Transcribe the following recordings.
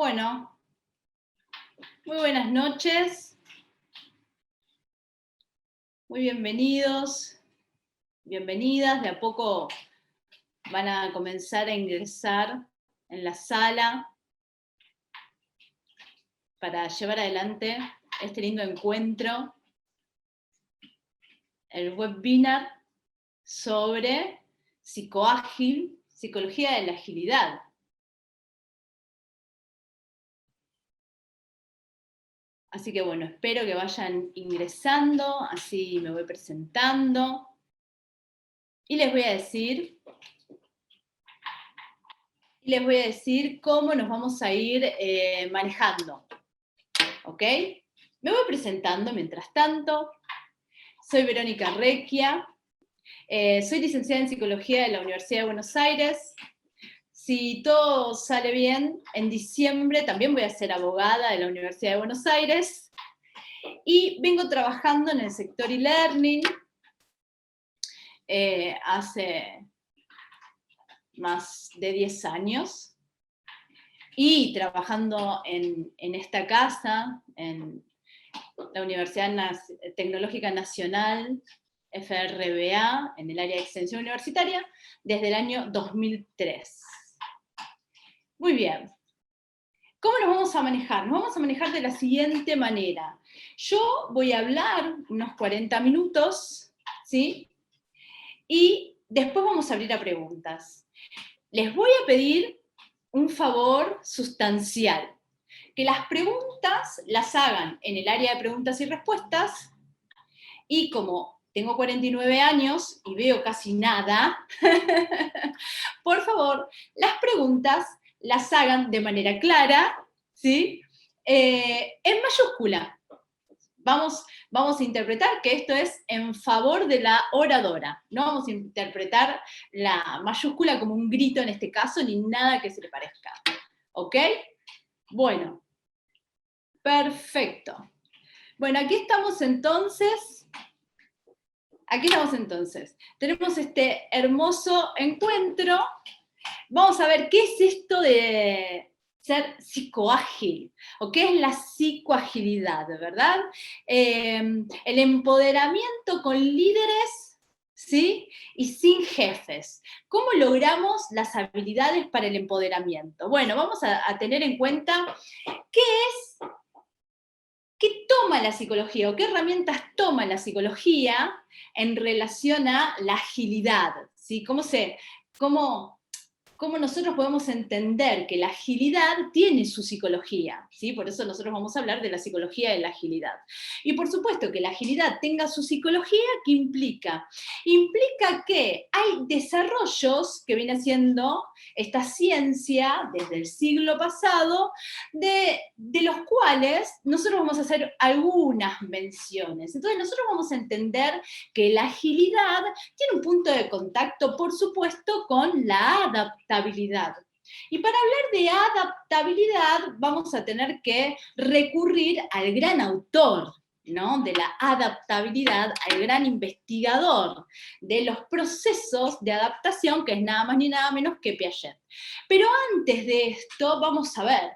Bueno, muy buenas noches, muy bienvenidos, bienvenidas. De a poco van a comenzar a ingresar en la sala para llevar adelante este lindo encuentro, el webinar sobre psicoágil, psicología de la agilidad. Así que bueno, espero que vayan ingresando, así me voy presentando. Y les voy a decir cómo nos vamos a ir manejando. ¿Ok? Me voy presentando mientras tanto. Soy Verónica Recchia. Soy licenciada en Psicología de la Universidad de Buenos Aires. Si todo sale bien, en diciembre también voy a ser abogada de la Universidad de Buenos Aires. Y vengo trabajando en el sector e-learning hace más de 10 años. Y trabajando en esta casa, en la Universidad Tecnológica Nacional, FRBA, en el área de extensión universitaria, desde el año 2003. Muy bien. ¿Cómo nos vamos a manejar? Nos vamos a manejar de la siguiente manera. Yo voy a hablar unos 40 minutos, ¿sí? Y después vamos a abrir a preguntas. Les voy a pedir un favor sustancial. Que las preguntas las hagan en el área de preguntas y respuestas, y como tengo 49 años y veo casi nada, por favor, las preguntas las hagan de manera clara, ¿sí? En mayúscula. Vamos a interpretar que esto es en favor de la oradora. No vamos a interpretar la mayúscula como un grito en este caso, ni nada que se le parezca. ¿Ok? Bueno. Perfecto. Bueno, aquí estamos entonces. Tenemos este hermoso encuentro. Vamos a ver qué es esto de ser psicoágil, o qué es la psicoagilidad, ¿verdad? El empoderamiento con líderes, ¿sí? Y sin jefes. ¿Cómo logramos las habilidades para el empoderamiento? Bueno, vamos a tener en cuenta qué toma la psicología o qué herramientas toma la psicología en relación a la agilidad, ¿sí? Cómo nosotros podemos entender que la agilidad tiene su psicología, ¿sí? Por eso nosotros vamos a hablar de la psicología de la agilidad. Y por supuesto que la agilidad tenga su psicología, ¿qué implica? Implica que hay desarrollos que viene haciendo esta ciencia desde el siglo pasado, de los cuales nosotros vamos a hacer algunas menciones. Entonces nosotros vamos a entender que la agilidad tiene un punto de contacto, por supuesto, con la adaptabilidad. Y para hablar de adaptabilidad vamos a tener que recurrir al gran autor, ¿no? De la adaptabilidad, al gran investigador de los procesos de adaptación, que es nada más ni nada menos que Piaget. Pero antes de esto vamos a ver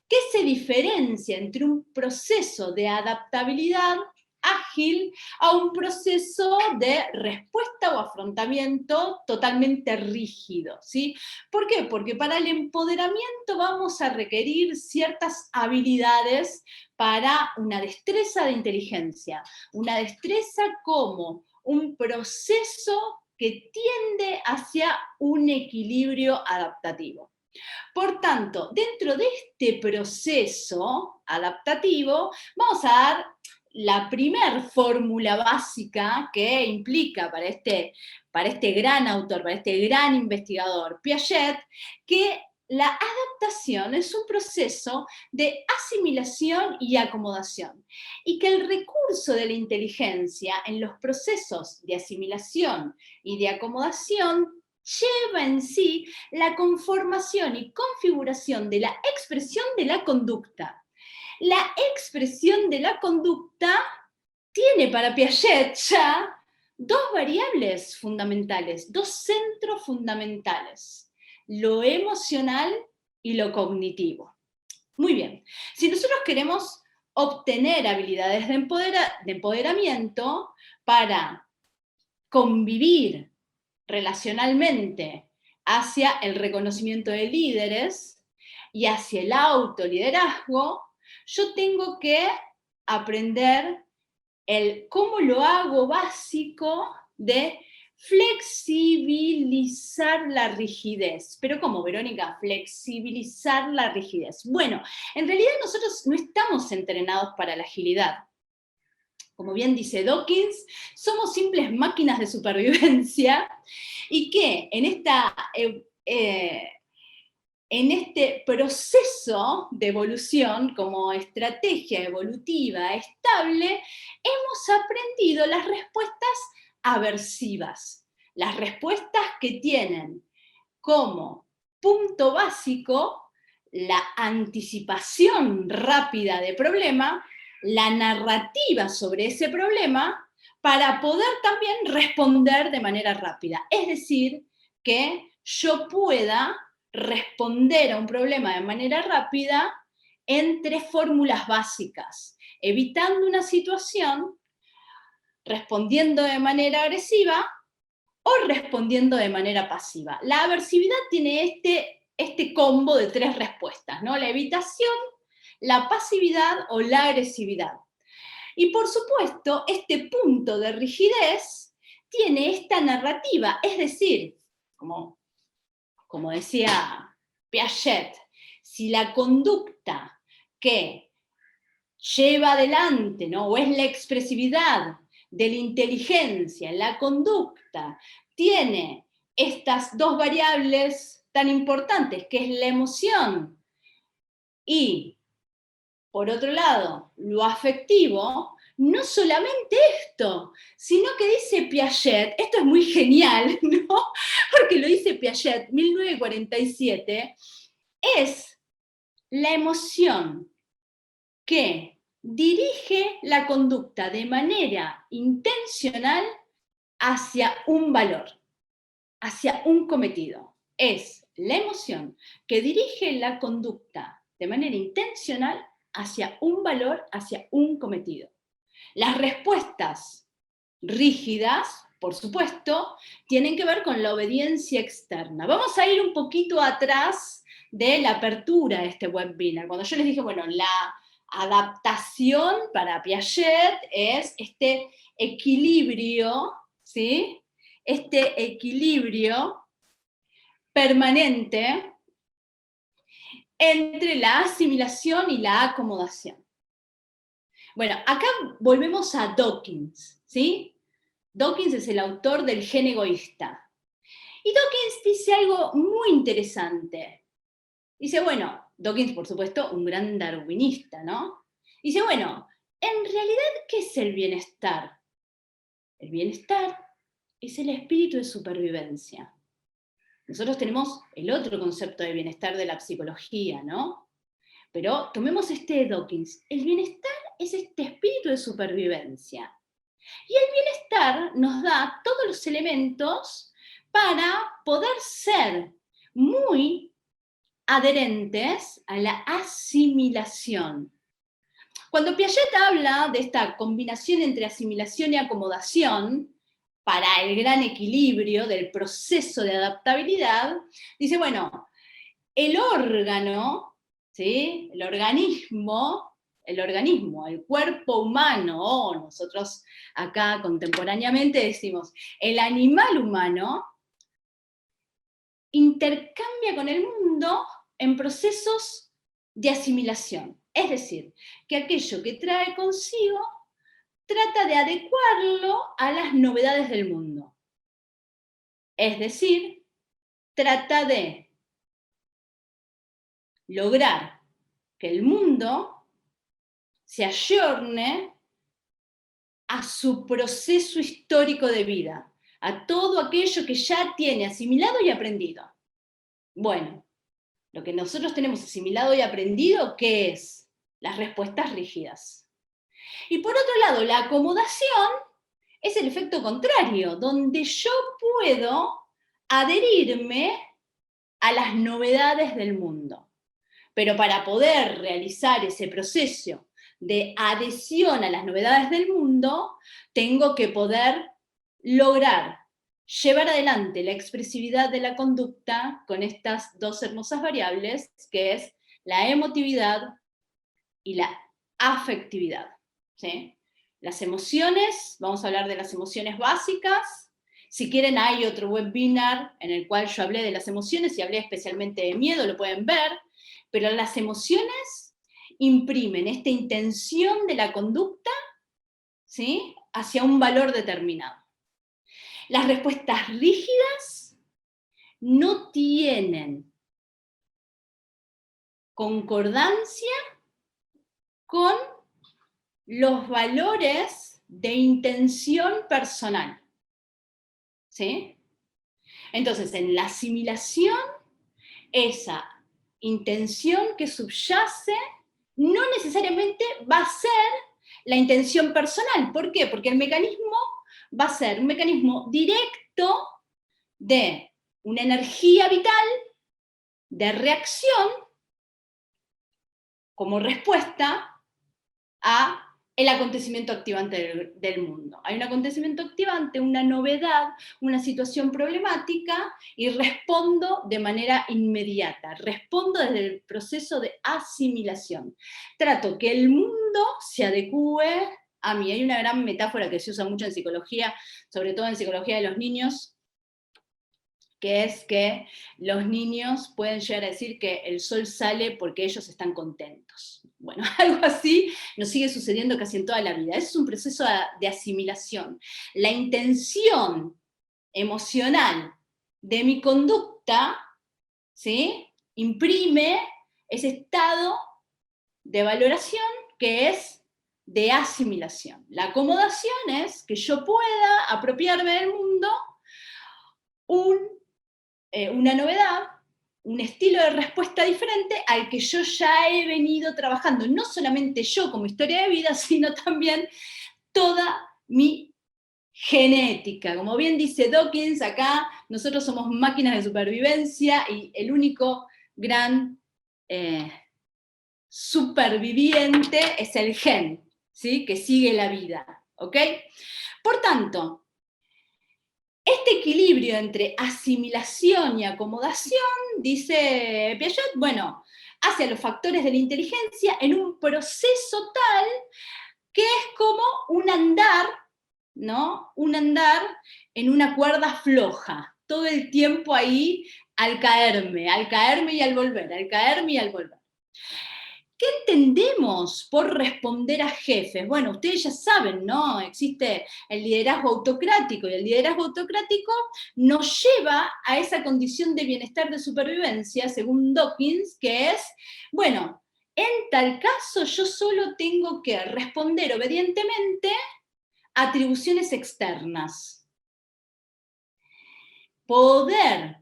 qué se diferencia entre un proceso de adaptabilidad ágil a un proceso de respuesta o afrontamiento totalmente rígido, ¿sí? ¿Por qué? Porque para el empoderamiento vamos a requerir ciertas habilidades para una destreza de inteligencia, una destreza como un proceso que tiende hacia un equilibrio adaptativo. Por tanto, dentro de este proceso adaptativo, vamos a dar la primer fórmula básica que implica para este gran autor, para este gran investigador, Piaget, que la adaptación es un proceso de asimilación y acomodación, y que el recurso de la inteligencia en los procesos de asimilación y de acomodación lleva en sí la conformación y configuración de la expresión de la conducta. La expresión de la conducta tiene para Piaget ya dos variables fundamentales, dos centros fundamentales, lo emocional y lo cognitivo. Muy bien. Si nosotros queremos obtener habilidades de empoderamiento para convivir relacionalmente hacia el reconocimiento de líderes y hacia el autoliderazgo, yo tengo que aprender el cómo lo hago básico de flexibilizar la rigidez. ¿Pero cómo, Verónica? Flexibilizar la rigidez. Bueno, en realidad nosotros no estamos entrenados para la agilidad. Como bien dice Dawkins, somos simples máquinas de supervivencia y que en este proceso de evolución como estrategia evolutiva estable, hemos aprendido las respuestas aversivas, las respuestas que tienen como punto básico la anticipación rápida de problema, la narrativa sobre ese problema, para poder también responder de manera rápida. Es decir, que yo pueda responder a un problema de manera rápida en 3 fórmulas básicas, evitando una situación, respondiendo de manera agresiva o respondiendo de manera pasiva. La aversividad tiene este combo de 3 respuestas, ¿no? La evitación, la pasividad o la agresividad. Y por supuesto, este punto de rigidez tiene esta narrativa, es decir, como decía Piaget, si la conducta que lleva adelante, ¿no? O es la expresividad de la inteligencia, la conducta, tiene estas 2 variables tan importantes, que es la emoción y, por otro lado, lo afectivo, no solamente esto, sino que dice Piaget, esto es muy genial, ¿no? Porque lo dice Piaget, 1947, es la emoción que dirige la conducta de manera intencional hacia un valor, hacia un cometido. Es la emoción que dirige la conducta de manera intencional hacia un valor, hacia un cometido. Las respuestas rígidas, por supuesto, tienen que ver con la obediencia externa. Vamos a ir un poquito atrás de la apertura de este webinar. Cuando yo les dije, bueno, la adaptación para Piaget es este equilibrio, ¿sí? Este equilibrio permanente entre la asimilación y la acomodación. Bueno, acá volvemos a Dawkins, ¿sí? Dawkins es el autor del Gen Egoísta. Y Dawkins dice algo muy interesante. Dice, bueno, Dawkins, por supuesto, un gran darwinista, ¿no? Dice, bueno, en realidad, ¿qué es el bienestar? El bienestar es el espíritu de supervivencia. Nosotros tenemos el otro concepto de bienestar de la psicología, ¿no? Pero tomemos este de Dawkins. El bienestar es este espíritu de supervivencia. Y el bienestar nos da todos los elementos para poder ser muy adherentes a la asimilación. Cuando Piaget habla de esta combinación entre asimilación y acomodación para el gran equilibrio del proceso de adaptabilidad, dice, bueno, el órgano, ¿sí? El organismo, el cuerpo humano, o nosotros acá contemporáneamente decimos, el animal humano, intercambia con el mundo en procesos de asimilación. Es decir, que aquello que trae consigo trata de adecuarlo a las novedades del mundo. Es decir, trata de lograr que el mundo se ayorne a su proceso histórico de vida, a todo aquello que ya tiene asimilado y aprendido. Bueno, lo que nosotros tenemos asimilado y aprendido, ¿qué es? Las respuestas rígidas. Y por otro lado, la acomodación es el efecto contrario, donde yo puedo adherirme a las novedades del mundo. Pero para poder realizar ese proceso de adhesión a las novedades del mundo, tengo que poder lograr llevar adelante la expresividad de la conducta con estas dos hermosas variables, que es la emotividad y la afectividad. ¿Sí? Las emociones, vamos a hablar de las emociones básicas. Si quieren, hay otro webinar en el cual yo hablé de las emociones y hablé especialmente de miedo, lo pueden ver, pero las emociones imprimen esta intención de la conducta, ¿sí?, hacia un valor determinado. Las respuestas rígidas no tienen concordancia con los valores de intención personal. ¿Sí? Entonces, en la asimilación, esa intención que subyace no necesariamente va a ser la intención personal. ¿Por qué? Porque el mecanismo va a ser un mecanismo directo de una energía vital, de reacción, como respuesta a el acontecimiento activante del mundo. Hay un acontecimiento activante, una novedad, una situación problemática, y respondo de manera inmediata, respondo desde el proceso de asimilación. Trato que el mundo se adecue a mí. Hay una gran metáfora que se usa mucho en psicología, sobre todo en psicología de los niños, que es que los niños pueden llegar a decir que el sol sale porque ellos están contentos. Bueno, algo así nos sigue sucediendo casi en toda la vida. Es un proceso de asimilación. La intención emocional de mi conducta, ¿sí?, imprime ese estado de valoración que es de asimilación. La acomodación es que yo pueda apropiarme del mundo una novedad, un estilo de respuesta diferente al que yo ya he venido trabajando, no solamente yo como historia de vida, sino también toda mi genética. Como bien dice Dawkins, acá nosotros somos máquinas de supervivencia y el único gran superviviente es el gen, ¿sí?, que sigue la vida. ¿Ok? Por tanto, este equilibrio entre asimilación y acomodación, dice Piaget, bueno, hace a los factores de la inteligencia en un proceso tal que es como un andar, ¿no? Un andar en una cuerda floja, todo el tiempo ahí al caerme y al volver, al caerme y al volver. ¿Qué entendemos por responder a jefes? Bueno, ustedes ya saben, ¿no? Existe el liderazgo autocrático, y el liderazgo autocrático nos lleva a esa condición de bienestar de supervivencia, según Dawkins, que es, bueno, en tal caso yo solo tengo que responder obedientemente a atribuciones externas. Poder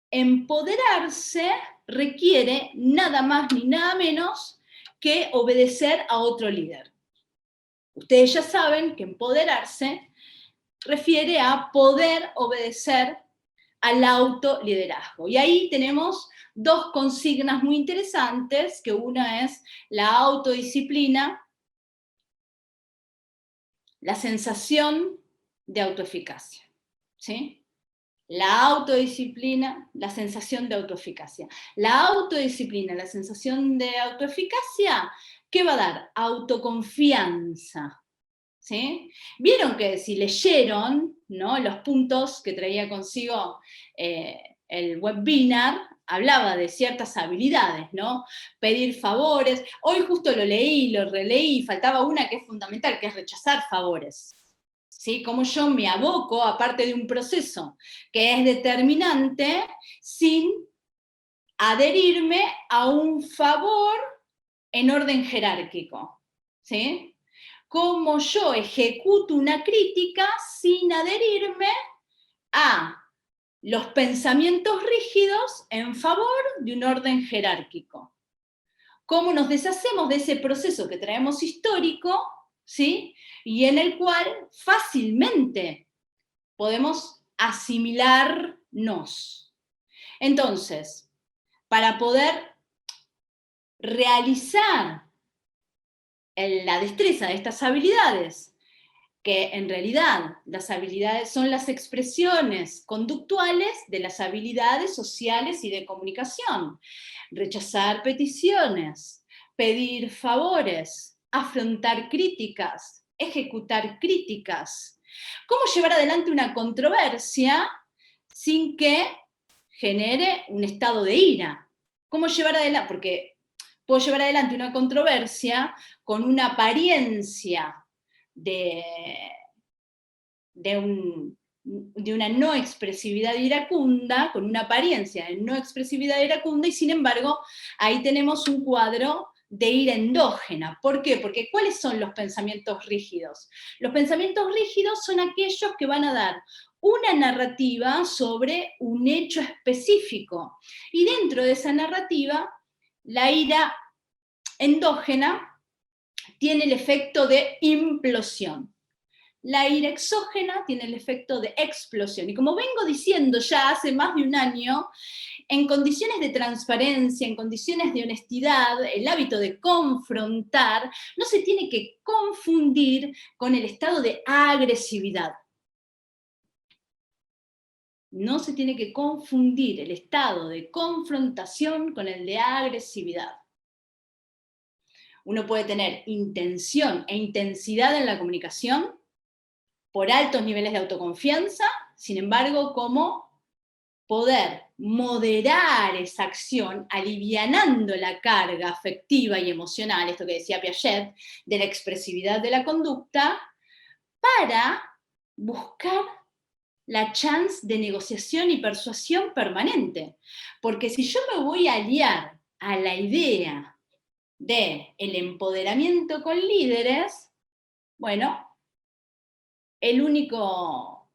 empoderarse requiere nada más ni nada menos que obedecer a otro líder. Ustedes ya saben que empoderarse refiere a poder obedecer al autoliderazgo. Y ahí tenemos dos consignas muy interesantes, que una es la autodisciplina, la sensación de autoeficacia. ¿Sí? La autodisciplina, la sensación de autoeficacia. La autodisciplina, la sensación de autoeficacia, ¿qué va a dar? Autoconfianza. ¿Sí? Vieron que si leyeron, ¿no?, los puntos que traía consigo el webinar, hablaba de ciertas habilidades, ¿no? Pedir favores. Hoy justo lo leí, lo releí, faltaba una que es fundamental, que es rechazar favores. ¿Sí? Cómo yo me aboco, aparte de un proceso que es determinante, sin adherirme a un favor en orden jerárquico. ¿Sí? Cómo yo ejecuto una crítica sin adherirme a los pensamientos rígidos en favor de un orden jerárquico. Cómo nos deshacemos de ese proceso que traemos histórico, ¿sí?, y en el cual fácilmente podemos asimilarnos. Entonces, para poder realizar la destreza de estas habilidades, que en realidad las habilidades son las expresiones conductuales de las habilidades sociales y de comunicación. Rechazar peticiones, pedir favores, afrontar críticas, ejecutar críticas. ¿Cómo llevar adelante una controversia sin que genere un estado de ira? ¿Cómo llevar adelante? Porque puedo llevar adelante una controversia con una apariencia de una no expresividad iracunda, con una apariencia de no expresividad iracunda, y sin embargo, ahí tenemos un cuadro de ira endógena. ¿Por qué? Porque ¿cuáles son los pensamientos rígidos? Los pensamientos rígidos son aquellos que van a dar una narrativa sobre un hecho específico, y dentro de esa narrativa, la ira endógena tiene el efecto de implosión. La ira exógena tiene el efecto de explosión. Y como vengo diciendo ya hace más de un año, en condiciones de transparencia, en condiciones de honestidad, el hábito de confrontar no se tiene que confundir con el estado de agresividad. No se tiene que confundir el estado de confrontación con el de agresividad. Uno puede tener intención e intensidad en la comunicación por altos niveles de autoconfianza, sin embargo, como poder moderar esa acción, alivianando la carga afectiva y emocional, esto que decía Piaget, de la expresividad de la conducta, para buscar la chance de negociación y persuasión permanente. Porque si yo me voy a aliar a la idea del empoderamiento con líderes, bueno, el único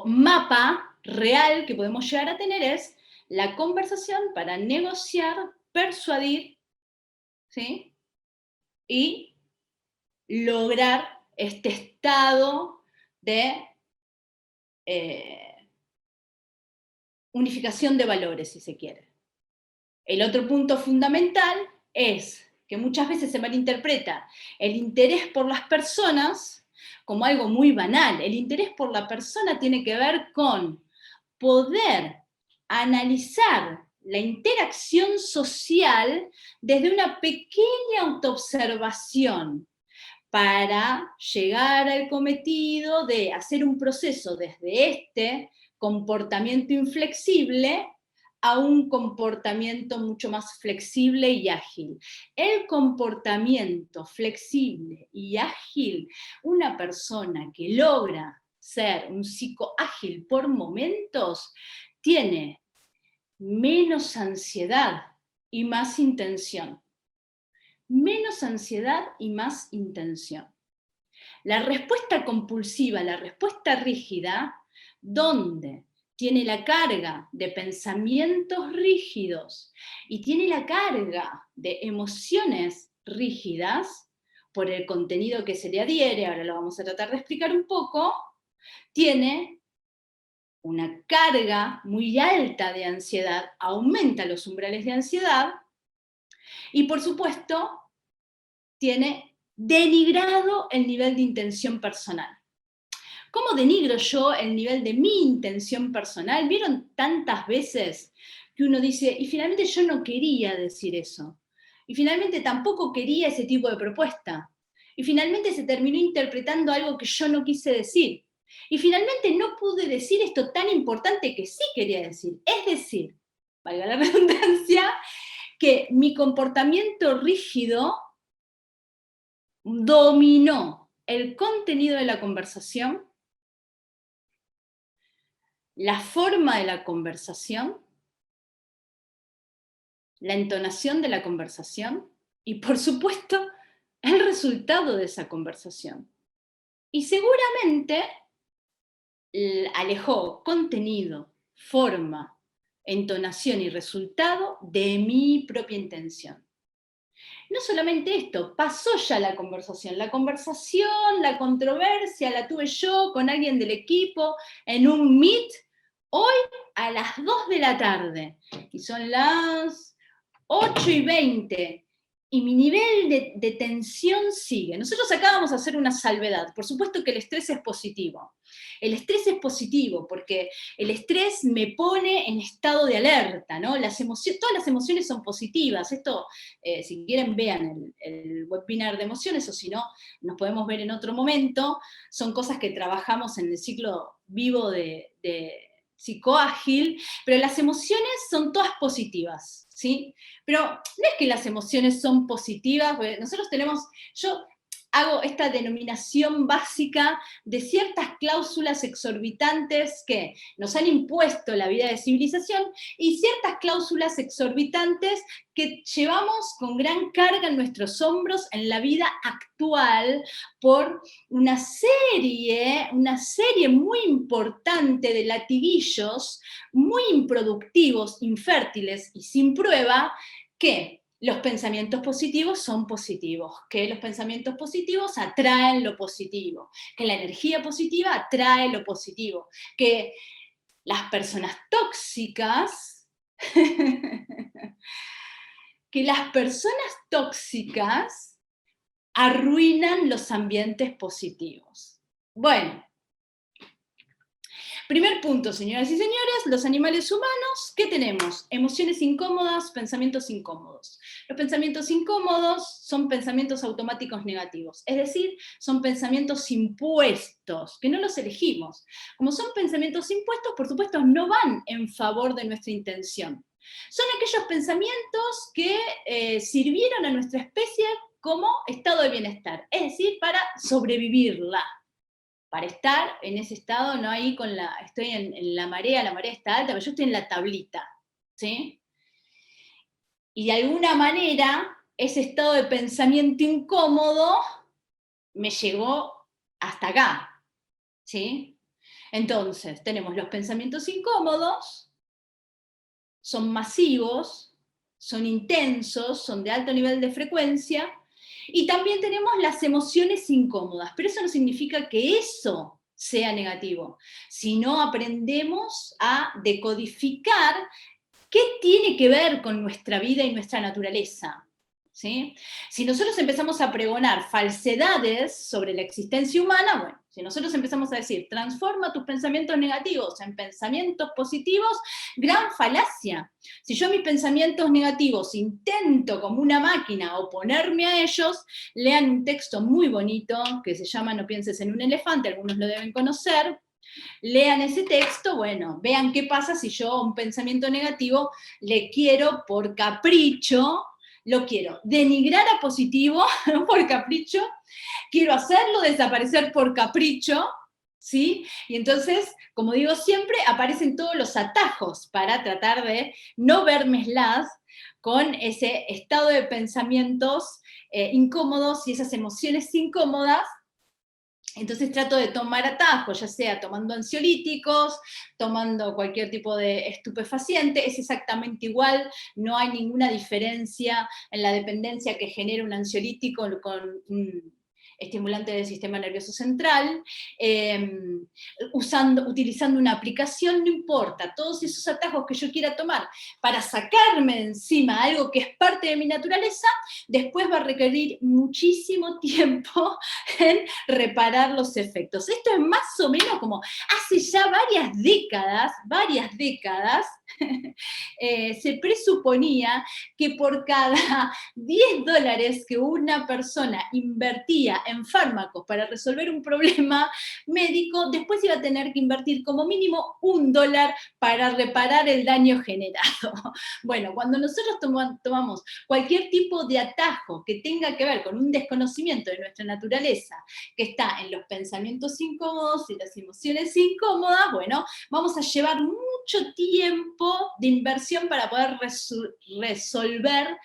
mapa real que podemos llegar a tener es la conversación para negociar, persuadir, ¿sí? Y lograr este estado de unificación de valores, si se quiere. El otro punto fundamental es que muchas veces se malinterpreta el interés por las personas como algo muy banal. El interés por la persona tiene que ver con poder analizar la interacción social desde una pequeña autoobservación para llegar al cometido de hacer un proceso desde este comportamiento inflexible a un comportamiento mucho más flexible y ágil. El comportamiento flexible y ágil, una persona que logra ser un psicoágil por momentos, tiene menos ansiedad y más intención. Menos ansiedad y más intención. La respuesta compulsiva, la respuesta rígida, donde tiene la carga de pensamientos rígidos y tiene la carga de emociones rígidas, por el contenido que se le adhiere, ahora lo vamos a tratar de explicar un poco, tiene una carga muy alta de ansiedad, aumenta los umbrales de ansiedad y por supuesto tiene denigrado el nivel de intención personal. ¿Cómo denigro yo el nivel de mi intención personal? ¿Vieron tantas veces que uno dice, y finalmente yo no quería decir eso? Y finalmente tampoco quería ese tipo de propuesta. Y finalmente se terminó interpretando algo que yo no quise decir. Y finalmente no pude decir esto tan importante que sí quería decir. Es decir, valga la redundancia, que mi comportamiento rígido dominó el contenido de la conversación, la forma de la conversación, la entonación de la conversación y, por supuesto, el resultado de esa conversación. Y seguramente alejó contenido, forma, entonación y resultado de mi propia intención. No solamente esto, pasó ya la conversación, la controversia la tuve yo con alguien del equipo en un meet hoy a las 2 de la tarde, y son las 8:20, y mi nivel de tensión sigue. Nosotros acá vamos a hacer una salvedad. Por supuesto que el estrés es positivo. El estrés es positivo porque el estrés me pone en estado de alerta, ¿no? Todas las emociones son positivas. Esto, si quieren, vean el webinar de emociones, o si no, nos podemos ver en otro momento. Son cosas que trabajamos en el ciclo vivo de psicoágil, pero las emociones son todas positivas, ¿sí? Pero no es que las emociones son positivas, nosotros yo hago esta denominación básica de ciertas cláusulas exorbitantes que nos han impuesto la vida de civilización y ciertas cláusulas exorbitantes que llevamos con gran carga en nuestros hombros en la vida actual por una serie muy importante de latiguillos muy improductivos, infértiles y sin prueba, que los pensamientos positivos son positivos, que los pensamientos positivos atraen lo positivo, que la energía positiva atrae lo positivo, que las personas tóxicas, que las personas tóxicas arruinan los ambientes positivos. Bueno, primer punto, señoras y señores, los animales humanos, ¿qué tenemos? Emociones incómodas, pensamientos incómodos. Los pensamientos incómodos son pensamientos automáticos negativos, es decir, son pensamientos impuestos, que no los elegimos. Como son pensamientos impuestos, por supuesto, no van en favor de nuestra intención. Son aquellos pensamientos que sirvieron a nuestra especie como estado de bienestar, es decir, para sobrevivirla. Para estar en ese estado, no ahí estoy en la marea está alta, pero yo estoy en la tablita, ¿sí? Y de alguna manera, ese estado de pensamiento incómodo me llegó hasta acá, ¿sí? Entonces, tenemos los pensamientos incómodos, son masivos, son intensos, son de alto nivel de frecuencia, y también tenemos las emociones incómodas, pero eso no significa que eso sea negativo, sino aprendemos a decodificar qué tiene que ver con nuestra vida y nuestra naturaleza. ¿Sí? Si nosotros empezamos a pregonar falsedades sobre la existencia humana, bueno, si nosotros empezamos a decir, transforma tus pensamientos negativos en pensamientos positivos, gran falacia. Si yo mis pensamientos negativos intento como una máquina oponerme a ellos, lean un texto muy bonito que se llama No pienses en un elefante, algunos lo deben conocer, lean ese texto, bueno, vean qué pasa si yo a un pensamiento negativo le quiero por capricho, lo quiero denigrar a positivo por capricho, quiero hacerlo desaparecer por capricho, ¿sí? Y entonces, como digo siempre, aparecen todos los atajos para tratar de no vermeslas con ese estado de pensamientos incómodos y esas emociones incómodas. Entonces trato de tomar atajos, ya sea tomando ansiolíticos, tomando cualquier tipo de estupefaciente, es exactamente igual, no hay ninguna diferencia en la dependencia que genera un ansiolítico con un estimulante del sistema nervioso central, utilizando una aplicación, no importa, todos esos atajos que yo quiera tomar para sacarme de encima algo que es parte de mi naturaleza, después va a requerir muchísimo tiempo en reparar los efectos. Esto es más o menos como hace ya varias décadas, se presuponía que por cada $10 que una persona invertía en fármacos para resolver un problema médico, después iba a tener que invertir como mínimo $1 para reparar el daño generado. Bueno, cuando nosotros tomamos cualquier tipo de atajo que tenga que ver con un desconocimiento de nuestra naturaleza, que está en los pensamientos incómodos y las emociones incómodas, bueno, vamos a llevar mucho tiempo de inversión para poder resolver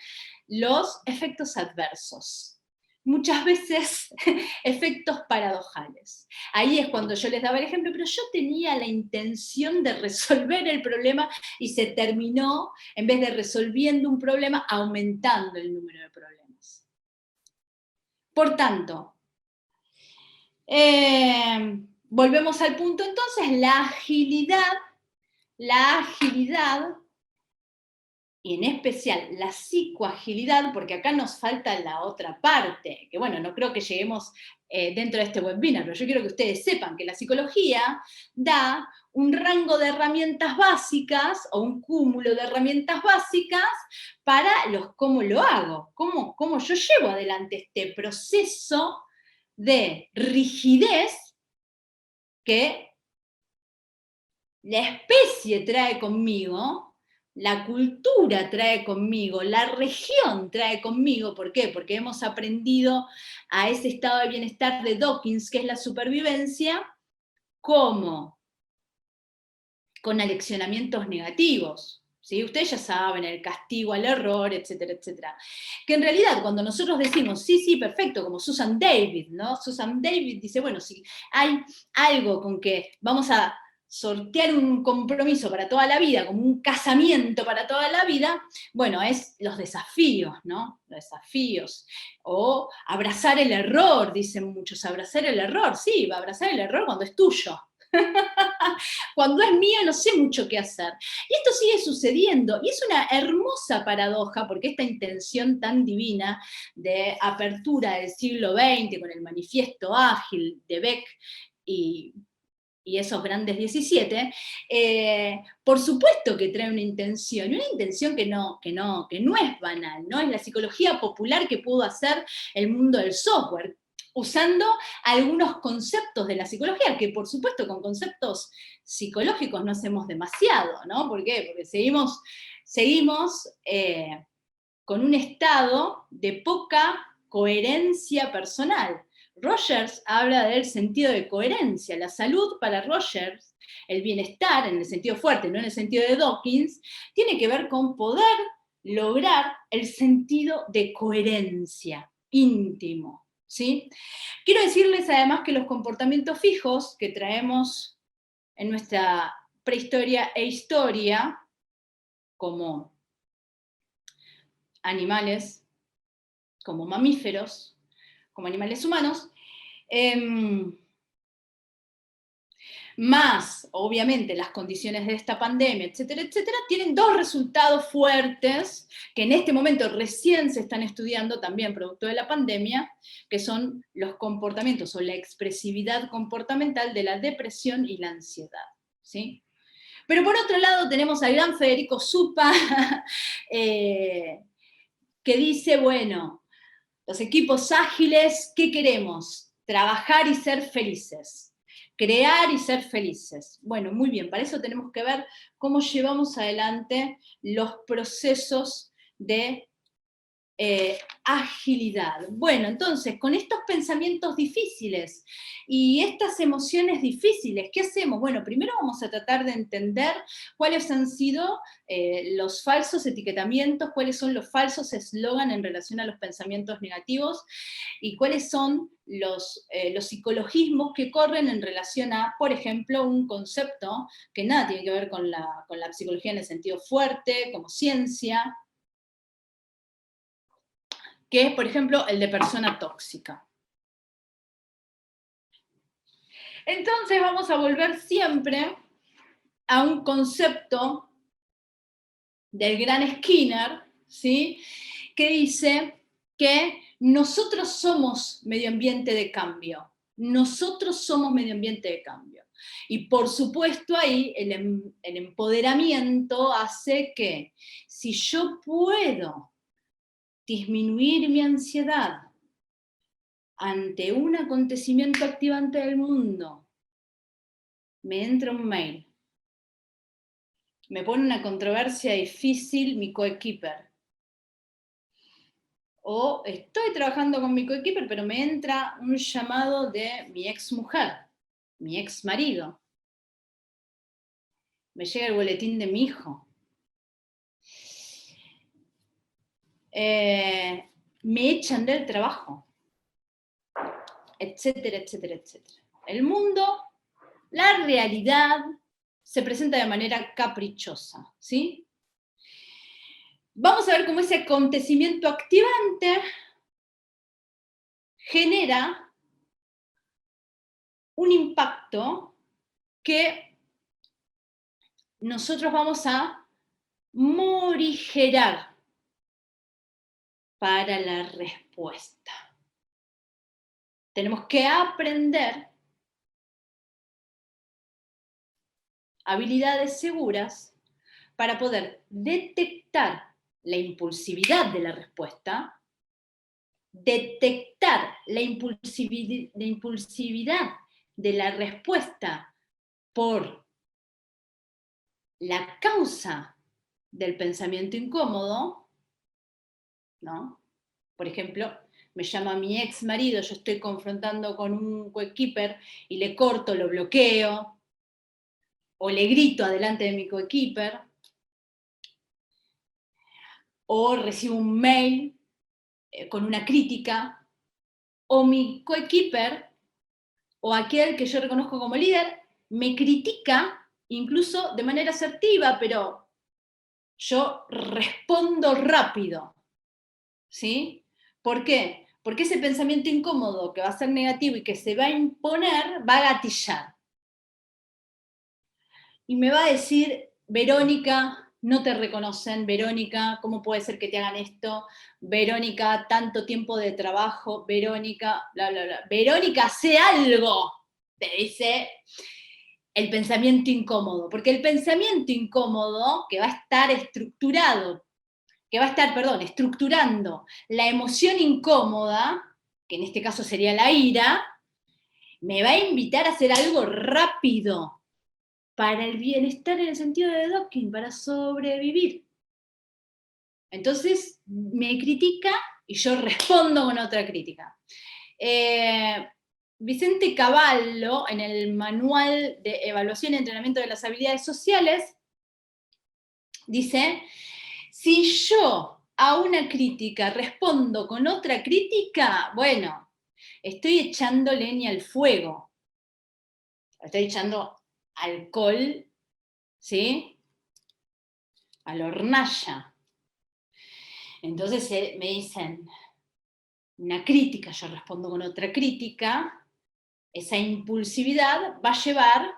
los efectos adversos. Muchas veces efectos paradojales. Ahí es cuando yo les daba el ejemplo, pero yo tenía la intención de resolver el problema y se terminó, en vez de resolviendo un problema, aumentando el número de problemas. Por tanto, volvemos al punto entonces, la agilidad y en especial la psicoagilidad, porque acá nos falta la otra parte, que bueno, no creo que lleguemos dentro de este webinar, pero yo quiero que ustedes sepan que la psicología da un rango de herramientas básicas o un cúmulo de herramientas básicas para los cómo lo hago, cómo yo llevo adelante este proceso de rigidez que la especie trae conmigo, la cultura trae conmigo, la región trae conmigo. ¿Por qué? Porque hemos aprendido a ese estado de bienestar de Dawkins, que es la supervivencia, como con aleccionamientos negativos. ¿Sí? Ustedes ya saben, el castigo al error, etcétera, etcétera. Que en realidad cuando nosotros decimos, sí, sí, perfecto, como Susan David, ¿no? Susan David dice, bueno, si hay algo con que vamos a sortear un compromiso para toda la vida, como un casamiento para toda la vida, bueno, es los desafíos, ¿no? Los desafíos. O abrazar el error, dicen muchos, abrazar el error, sí, va a abrazar el error cuando es tuyo. Cuando es mío no sé mucho qué hacer. Y esto sigue sucediendo, y es una hermosa paradoja, porque esta intención tan divina de apertura del siglo XX, con el manifiesto ágil de Beck y esos grandes 17, por supuesto que trae una intención, y una intención que no es banal, ¿no? Es la psicología popular que pudo hacer el mundo del software, usando algunos conceptos de la psicología, que por supuesto con conceptos psicológicos no hacemos demasiado, ¿no? ¿Por qué? Porque seguimos con un estado de poca coherencia personal. Rogers habla del sentido de coherencia. La salud para Rogers, el bienestar en el sentido fuerte, no en el sentido de Dawkins, tiene que ver con poder lograr el sentido de coherencia íntimo. ¿Sí? Quiero decirles además que los comportamientos fijos que traemos en nuestra prehistoria e historia, como animales, como mamíferos, como animales humanos, más, obviamente, las condiciones de esta pandemia, etcétera, etcétera, tienen dos resultados fuertes que en este momento recién se están estudiando también producto de la pandemia, que son los comportamientos o la expresividad comportamental de la depresión y la ansiedad, ¿sí? Pero por otro lado tenemos al gran Federico Zupa, que dice, bueno, los equipos ágiles, ¿qué queremos? Trabajar y ser felices. Crear y ser felices. Bueno, muy bien, para eso tenemos que ver cómo llevamos adelante los procesos de agilidad. Bueno, entonces, con estos pensamientos difíciles y estas emociones difíciles, ¿qué hacemos? Bueno, primero vamos a tratar de entender cuáles han sido los falsos etiquetamientos, cuáles son los falsos eslogan en relación a los pensamientos negativos y cuáles son los psicologismos que corren en relación a, por ejemplo, un concepto que nada tiene que ver con la psicología en el sentido fuerte, como ciencia, que es, por ejemplo, el de persona tóxica. Entonces vamos a volver siempre a un concepto del gran Skinner, ¿sí? Que dice que nosotros somos medio ambiente de cambio. Nosotros somos medio ambiente de cambio. Y por supuesto ahí el empoderamiento hace que si yo puedo disminuir mi ansiedad ante un acontecimiento activante del mundo, me entra un mail, me pone una controversia difícil mi coequiper, o estoy trabajando con mi coequiper, pero me entra un llamado de mi ex mujer, mi ex marido, me llega el boletín de mi hijo, me echan del trabajo, etcétera, etcétera, etcétera. El mundo, la realidad, se presenta de manera caprichosa, ¿sí? Vamos a ver cómo ese acontecimiento activante genera un impacto que nosotros vamos a morigerar para la respuesta. Tenemos que aprender habilidades seguras para poder detectar la impulsividad de la respuesta, detectar la impulsividad de la respuesta por la causa del pensamiento incómodo, ¿no? Por ejemplo, me llama mi ex marido, yo estoy confrontando con un coequiper y le corto, lo bloqueo, o le grito adelante de mi coequiper, o recibo un mail con una crítica, o mi coequiper, o aquel que yo reconozco como líder, me critica, incluso de manera asertiva, pero yo respondo rápido, ¿sí? ¿Por qué? Porque ese pensamiento incómodo que va a ser negativo y que se va a imponer, va a gatillar. Y me va a decir, Verónica, no te reconocen, Verónica, ¿cómo puede ser que te hagan esto? Verónica, tanto tiempo de trabajo, Verónica, bla, bla, bla. Verónica, hace algo, te dice el pensamiento incómodo, porque el pensamiento incómodo que va a estar estructurado, que va a estar, perdón, estructurando la emoción incómoda, que en este caso sería la ira, me va a invitar a hacer algo rápido, para el bienestar en el sentido de Dawkins, para sobrevivir. Entonces me critica y yo respondo con otra crítica. Vicente Cavallo, en el Manual de Evaluación y Entrenamiento de las Habilidades Sociales, dice, si yo a una crítica respondo con otra crítica, bueno, estoy echando leña al fuego, estoy echando alcohol, ¿sí?, a la hornalla. Entonces me dicen una crítica, yo respondo con otra crítica, esa impulsividad va a llevar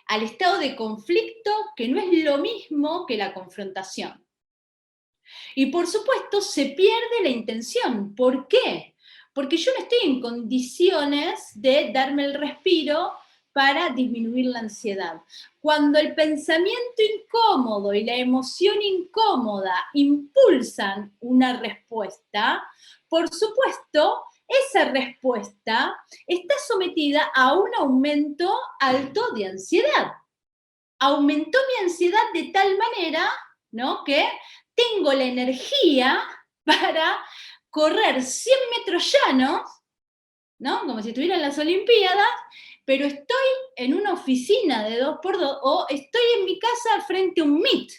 al estado de conflicto, que no es lo mismo que la confrontación. Y por supuesto se pierde la intención. ¿Por qué? Porque yo no estoy en condiciones de darme el respiro para disminuir la ansiedad. Cuando el pensamiento incómodo y la emoción incómoda impulsan una respuesta, por supuesto, esa respuesta está sometida a un aumento alto de ansiedad. Aumentó mi ansiedad de tal manera, ¿no?, que tengo la energía para correr 100 metros llanos, ¿no?, como si estuviera en las Olimpiadas, pero estoy en una oficina de 2x2 o estoy en mi casa frente a un Meet.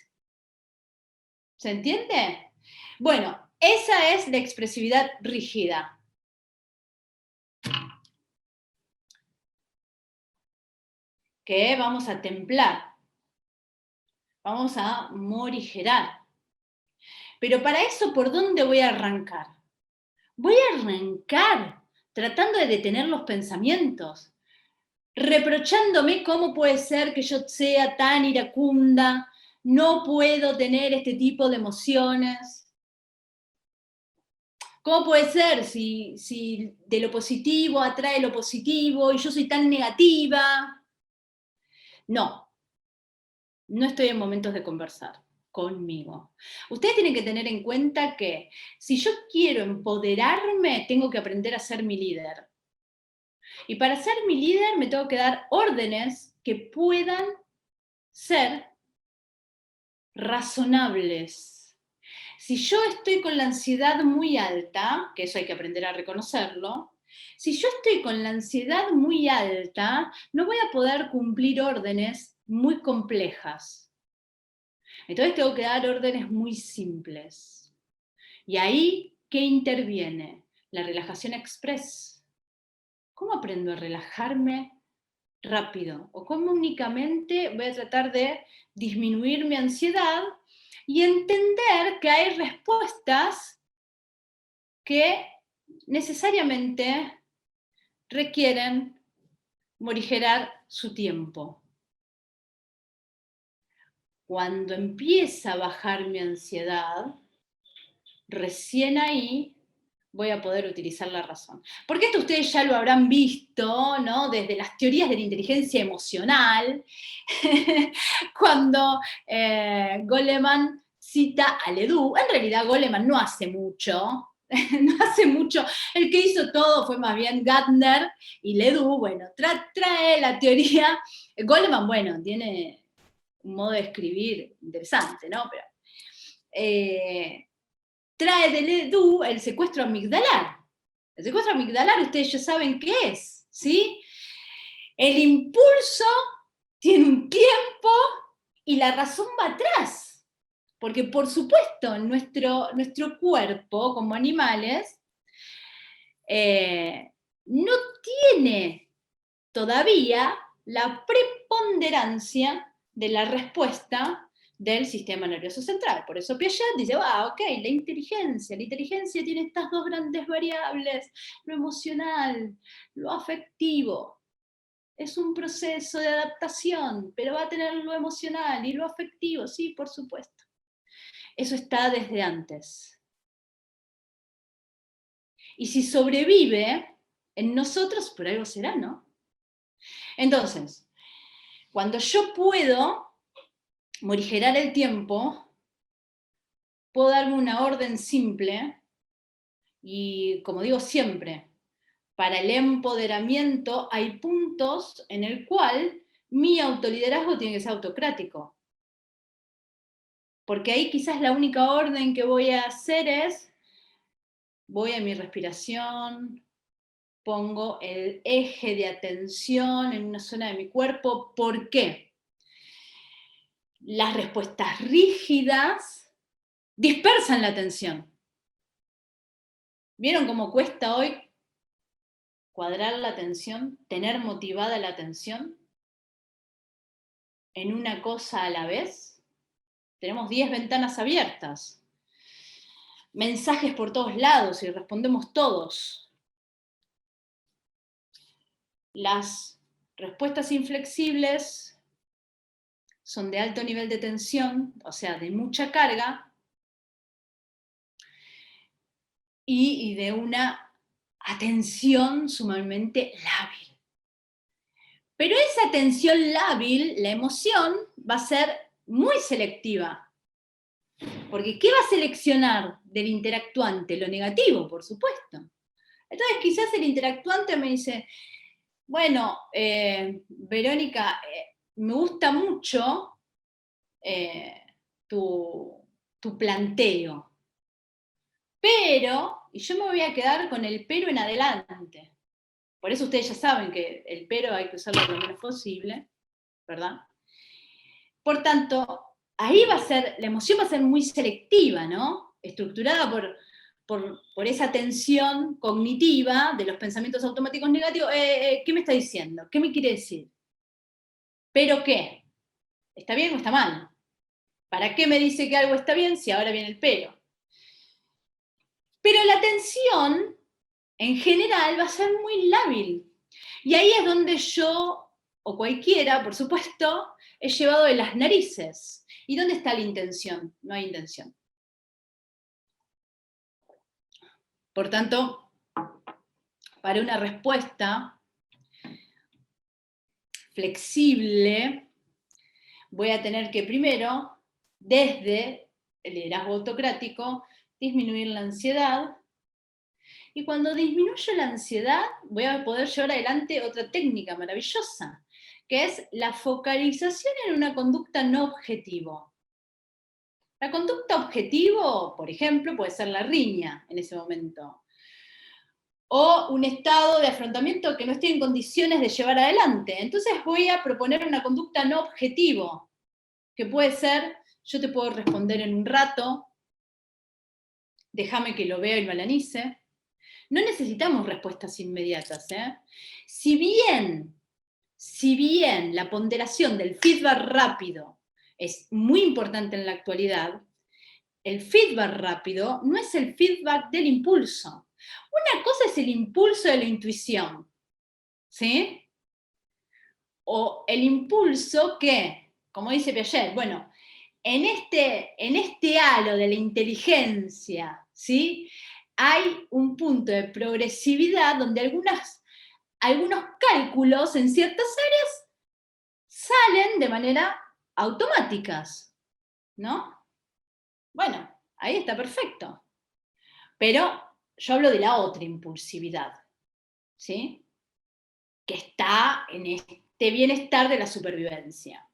¿Se entiende? Bueno, esa es la expresividad rígida. Que vamos a templar. Vamos a morigerar. Pero para eso, ¿por dónde voy a arrancar? Voy a arrancar tratando de detener los pensamientos, reprochándome cómo puede ser que yo sea tan iracunda, no puedo tener este tipo de emociones. ¿Cómo puede ser si de lo positivo atrae lo positivo y yo soy tan negativa? No, no estoy en momentos de conversar conmigo. Ustedes tienen que tener en cuenta que si yo quiero empoderarme, tengo que aprender a ser mi líder. Y para ser mi líder me tengo que dar órdenes que puedan ser razonables. Si yo estoy con la ansiedad muy alta, que eso hay que aprender a reconocerlo, si yo estoy con la ansiedad muy alta, no voy a poder cumplir órdenes muy complejas. Entonces tengo que dar órdenes muy simples. Y ahí, ¿qué interviene? La relajación express. ¿Cómo aprendo a relajarme rápido? ¿O cómo únicamente voy a tratar de disminuir mi ansiedad y entender que hay respuestas que necesariamente requieren morigerar su tiempo? cuando empieza a bajar mi ansiedad, recién ahí voy a poder utilizar la razón. Porque esto ustedes ya lo habrán visto, ¿no? Desde las teorías de la inteligencia emocional, cuando Goleman cita a Ledoux. En realidad Goleman no hace mucho, no hace mucho. El que hizo todo fue más bien Gardner, y Ledoux, bueno, trae la teoría. Goleman, bueno, tiene un modo de escribir interesante, ¿no? Pero trae de Ledoux el secuestro amigdalar. El secuestro amigdalar, ustedes ya saben qué es, ¿sí? El impulso tiene un tiempo y la razón va atrás. Porque, por supuesto, nuestro cuerpo, como animales, no tiene todavía la preponderancia de la respuesta del sistema nervioso central. Por eso Piaget dice, ok, la inteligencia tiene estas dos grandes variables, lo emocional, lo afectivo. Es un proceso de adaptación, pero va a tener lo emocional y lo afectivo, sí, por supuesto. Eso está desde antes. Y si sobrevive en nosotros, por algo será, ¿no? Entonces, cuando yo puedo morigerar el tiempo, puedo darme una orden simple y, como digo siempre, para el empoderamiento hay puntos en el cual mi autoliderazgo tiene que ser autocrático. Porque ahí quizás la única orden que voy a hacer es, voy a mi respiración, pongo el eje de atención en una zona de mi cuerpo. ¿Por qué? Las respuestas rígidas dispersan la atención. ¿Vieron cómo cuesta hoy cuadrar la atención, tener motivada la atención en una cosa a la vez? Tenemos 10 ventanas abiertas, mensajes por todos lados y respondemos todos. Las respuestas inflexibles son de alto nivel de tensión, o sea, de mucha carga, y de una atención sumamente lábil. Pero esa atención lábil, la emoción, va a ser muy selectiva. Porque ¿qué va a seleccionar del interactuante? Lo negativo, por supuesto. Entonces quizás el interactuante me dice, bueno, Verónica, me gusta mucho tu planteo, pero, y yo me voy a quedar con el pero en adelante. Por eso ustedes ya saben que el pero hay que usarlo lo menos posible, ¿verdad? Por tanto, ahí va a ser, la emoción va a ser muy selectiva, ¿no? Estructurada por esa tensión cognitiva de los pensamientos automáticos negativos. ¿Qué me está diciendo? ¿Qué me quiere decir? ¿Pero qué? ¿Está bien o está mal? ¿Para qué me dice que algo está bien si ahora viene el pero? Pero la tensión, en general, va a ser muy lábil. Y ahí es donde yo, o cualquiera, por supuesto, he llevado de las narices. ¿Y dónde está la intención? No hay intención. Por tanto, para una respuesta flexible, voy a tener que primero, desde el liderazgo autocrático, disminuir la ansiedad. Y cuando disminuyo la ansiedad, voy a poder llevar adelante otra técnica maravillosa, que es la focalización en una conducta no objetivo. La conducta objetivo, por ejemplo, puede ser la riña en ese momento, o un estado de afrontamiento que no estoy en condiciones de llevar adelante. Entonces voy a proponer una conducta no objetivo, que puede ser, yo te puedo responder en un rato, déjame que lo vea y lo analice. No necesitamos respuestas inmediatas, ¿eh? Si bien la ponderación del feedback rápido es muy importante en la actualidad, el feedback rápido no es el feedback del impulso. Una cosa es el impulso de la intuición, ¿sí? O el impulso que, como dice Piaget, bueno, en este halo de la inteligencia, ¿sí? Hay un punto de progresividad donde algunos cálculos en ciertas áreas salen de manera automáticas, ¿no? Bueno, ahí está perfecto. Pero yo hablo de la otra impulsividad, ¿sí? Que está en este bienestar de la supervivencia.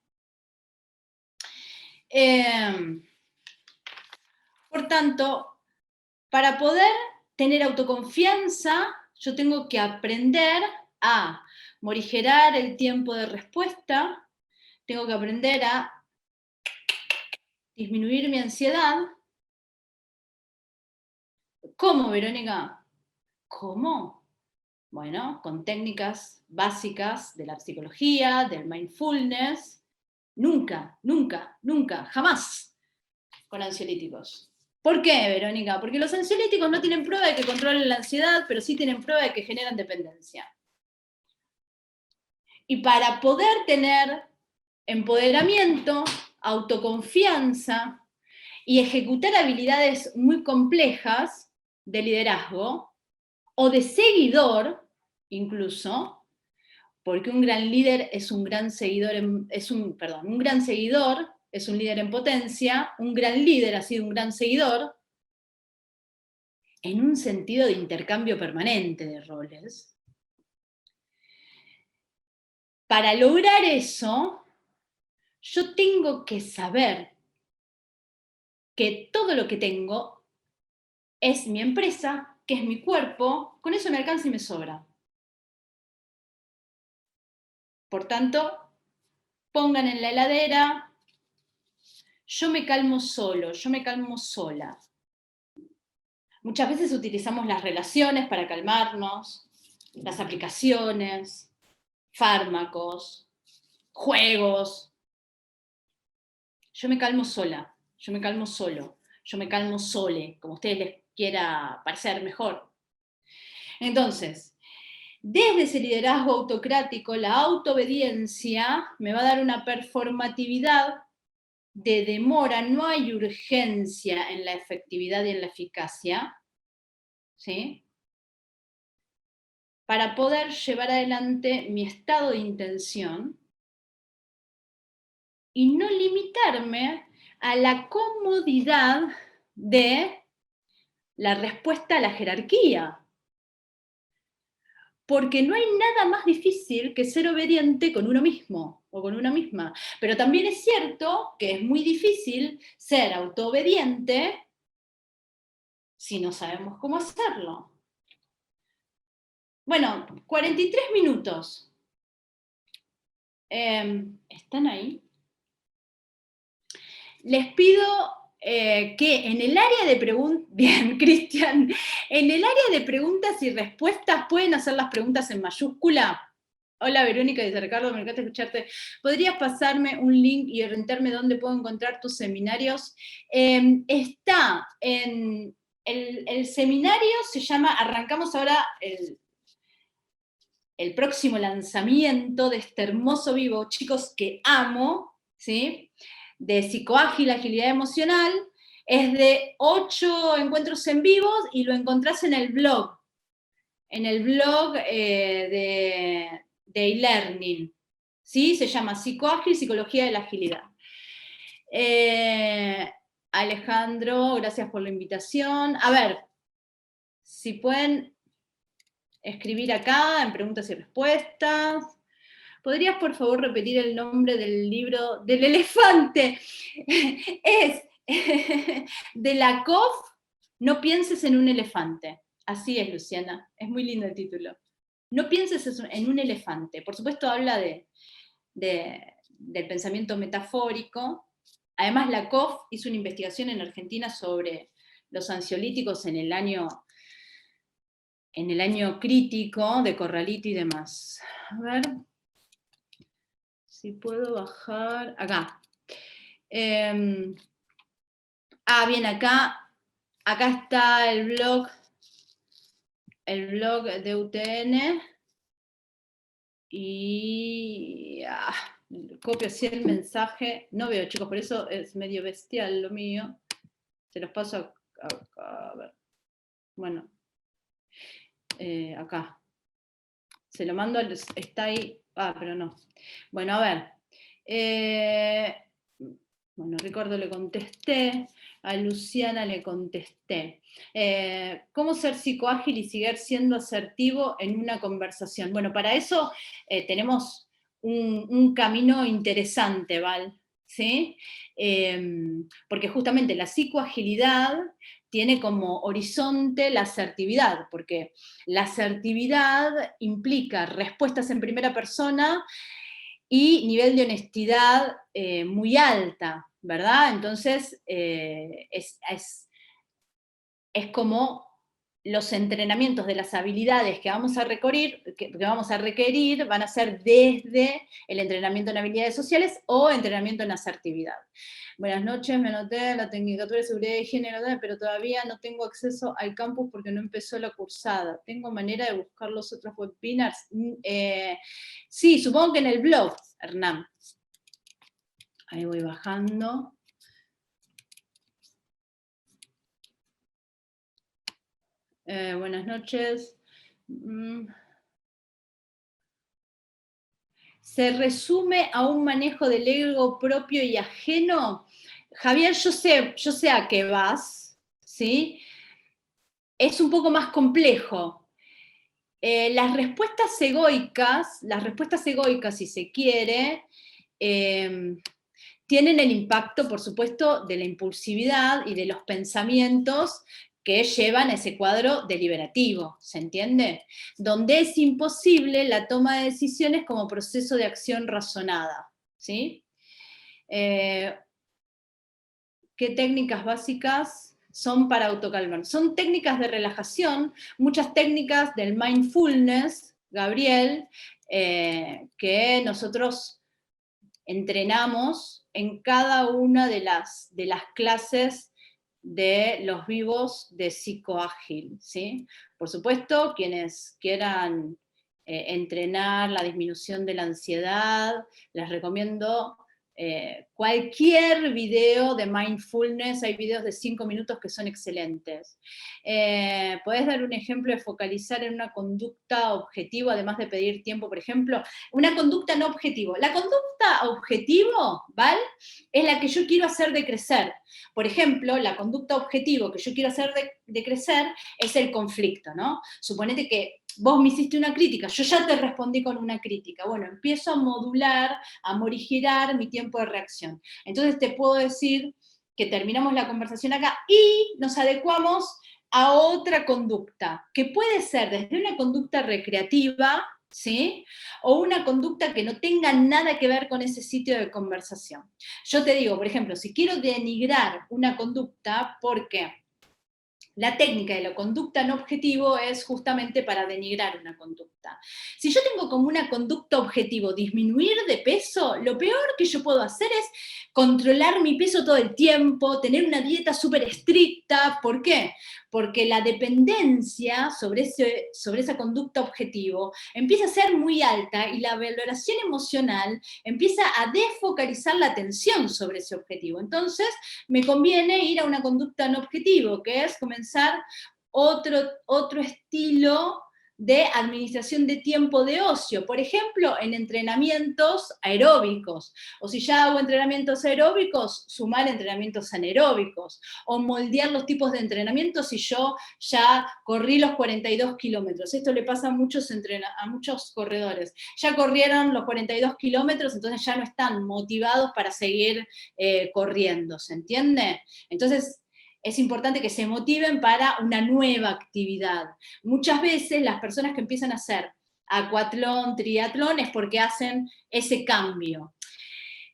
Por tanto, para poder tener autoconfianza, yo tengo que aprender a morigerar el tiempo de respuesta, tengo que aprender a disminuir mi ansiedad. ¿Cómo, Verónica? ¿Cómo? Bueno, con técnicas básicas de la psicología, del mindfulness. Nunca, nunca, nunca, jamás con ansiolíticos. ¿Por qué, Verónica? Porque los ansiolíticos no tienen prueba de que controlen la ansiedad, pero sí tienen prueba de que generan dependencia. Y para poder tener empoderamiento, autoconfianza y ejecutar habilidades muy complejas de liderazgo o de seguidor, incluso, porque un gran líder es un gran seguidor, un gran seguidor es un líder en potencia, un gran líder ha sido un gran seguidor, en un sentido de intercambio permanente de roles. Para lograr eso, yo tengo que saber que todo lo que tengo es mi empresa, que es mi cuerpo, con eso me alcanza y me sobra. Por tanto, pongan en la heladera, yo me calmo solo, yo me calmo sola. Muchas veces utilizamos las relaciones para calmarnos, las aplicaciones, fármacos, juegos. Yo me calmo sola, yo me calmo solo, yo me calmo sole, como a ustedes les quiera parecer mejor. Entonces, desde ese liderazgo autocrático, la autoobediencia me va a dar una performatividad de demora, no hay urgencia en la efectividad y en la eficacia, ¿sí? Para poder llevar adelante mi estado de intención y no limitarme a la comodidad de la respuesta a la jerarquía. Porque no hay nada más difícil que ser obediente con uno mismo o con una misma. Pero también es cierto que es muy difícil ser autoobediente si no sabemos cómo hacerlo. Bueno, 43 minutos. ¿Están ahí? Les pido que en el área de preguntas, bien, Cristian, en el área de preguntas y respuestas pueden hacer las preguntas en mayúscula. Hola Verónica, dice Ricardo, me encanta escucharte. ¿Podrías pasarme un link y orientarme dónde puedo encontrar tus seminarios? Está en el seminario, se llama, arrancamos ahora el próximo lanzamiento de este hermoso vivo, chicos, que amo, ¿sí? De psicoágil, agilidad emocional, es de 8 encuentros en vivo y lo encontrás en el blog de e-learning, ¿sí? Se llama Psicoágil, Psicología de la Agilidad. Alejandro, gracias por la invitación. A ver, si pueden escribir acá en preguntas y respuestas. ¿Podrías, por favor, repetir el nombre del libro del elefante? Es de Lakoff, No pienses en un elefante. Así es, Luciana. Es muy lindo el título. No pienses en un elefante. Por supuesto, habla del pensamiento metafórico. Además, Lakoff hizo una investigación en Argentina sobre los ansiolíticos en el año crítico de Corralito y demás. A ver si puedo bajar acá. Bien, acá está el blog de UTN y copio así el mensaje. No veo, chicos, por eso es medio bestial lo mío. Se los paso a ver. Bueno, acá. Se lo mando, está ahí. Ah, pero no. Bueno, a ver. Bueno, Ricardo le contesté, a Luciana le contesté. ¿Cómo ser psicoágil y seguir siendo asertivo en una conversación? Bueno, para eso tenemos un camino interesante, ¿vale? ¿Sí? Porque justamente la psicoagilidad tiene como horizonte la asertividad, porque la asertividad implica respuestas en primera persona y nivel de honestidad muy alta, ¿verdad? Entonces, es como los entrenamientos de las habilidades que vamos a requerir van a ser desde el entrenamiento en habilidades sociales o entrenamiento en asertividad. Buenas noches, me anoté en la Tecnicatura de Seguridad y Género, pero todavía no tengo acceso al campus porque no empezó la cursada. ¿Tengo manera de buscar los otros webinars? Sí, supongo que en el blog, Hernán. Ahí voy bajando. Buenas noches. ¿Se resume a un manejo del ego propio y ajeno? Javier, yo sé a qué vas, ¿sí? Es un poco más complejo. Las respuestas egoicas, si se quiere, tienen el impacto, por supuesto, de la impulsividad y de los pensamientos que llevan a ese cuadro deliberativo, ¿se entiende? Donde es imposible la toma de decisiones como proceso de acción razonada, ¿sí? ¿Qué técnicas básicas son para autocalmar? Son técnicas de relajación, muchas técnicas del mindfulness, Gabriel, que nosotros entrenamos en cada una de las clases de los vivos de psicoágil, ¿sí? Por supuesto, quienes quieran entrenar la disminución de la ansiedad, les recomiendo cualquier video de mindfulness. Hay videos de 5 minutos que son excelentes. ¿Podés dar un ejemplo de focalizar en una conducta objetivo, además de pedir tiempo, por ejemplo? Una conducta no objetivo. La conducta objetivo, ¿vale? Es la que yo quiero hacer decrecer. Por ejemplo, la conducta objetivo que yo quiero hacer decrecer es el conflicto, ¿no? Suponete que vos me hiciste una crítica, yo ya te respondí con una crítica. Bueno, empiezo a modular, a morigerar mi tiempo de reacción. Entonces te puedo decir que terminamos la conversación acá y nos adecuamos a otra conducta, que puede ser desde una conducta recreativa, ¿sí? O una conducta que no tenga nada que ver con ese sitio de conversación. Yo te digo, por ejemplo, si quiero denigrar una conducta, ¿por qué? La técnica de la conducta no objetivo es justamente para denigrar una conducta. Si yo tengo como una conducta objetivo disminuir de peso, lo peor que yo puedo hacer es controlar mi peso todo el tiempo, tener una dieta súper estricta. ¿Por qué? Porque la dependencia sobre esa conducta objetivo empieza a ser muy alta y la valoración emocional empieza a desfocalizar la atención sobre ese objetivo. Entonces, me conviene ir a una conducta no objetivo, que es comenzar otro estilo de administración de tiempo de ocio, por ejemplo, en entrenamientos aeróbicos, o si ya hago entrenamientos aeróbicos, sumar entrenamientos anaeróbicos, o moldear los tipos de entrenamientos si yo ya corrí los 42 kilómetros. Esto le pasa a muchos corredores. Ya corrieron los 42 kilómetros, entonces ya no están motivados para seguir corriendo, ¿se entiende? Entonces, es importante que se motiven para una nueva actividad. Muchas veces las personas que empiezan a hacer acuatlón, triatlón, es porque hacen ese cambio,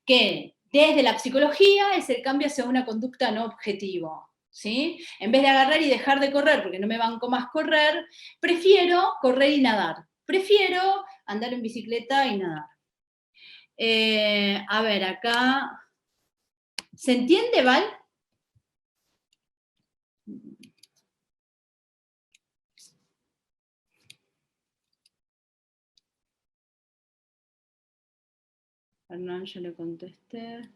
que desde la psicología es el cambio hacia una conducta no objetivo, ¿sí? En vez de agarrar y dejar de correr, porque no me banco más correr, prefiero correr y nadar. Prefiero andar en bicicleta y nadar. A ver, acá... ¿Se entiende, Val? Hernán, yo le contesté.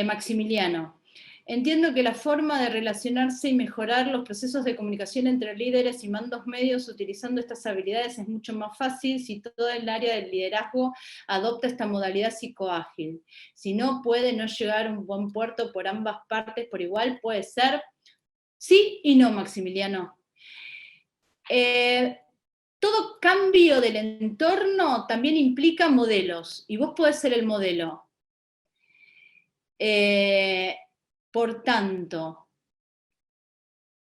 Maximiliano. Entiendo que la forma de relacionarse y mejorar los procesos de comunicación entre líderes y mandos medios utilizando estas habilidades es mucho más fácil si todo el área del liderazgo adopta esta modalidad psicoágil. Si no puede no llegar a un buen puerto por ambas partes por igual, puede ser sí y no, Maximiliano. Todo cambio del entorno también implica modelos, y vos podés ser el modelo. Por tanto,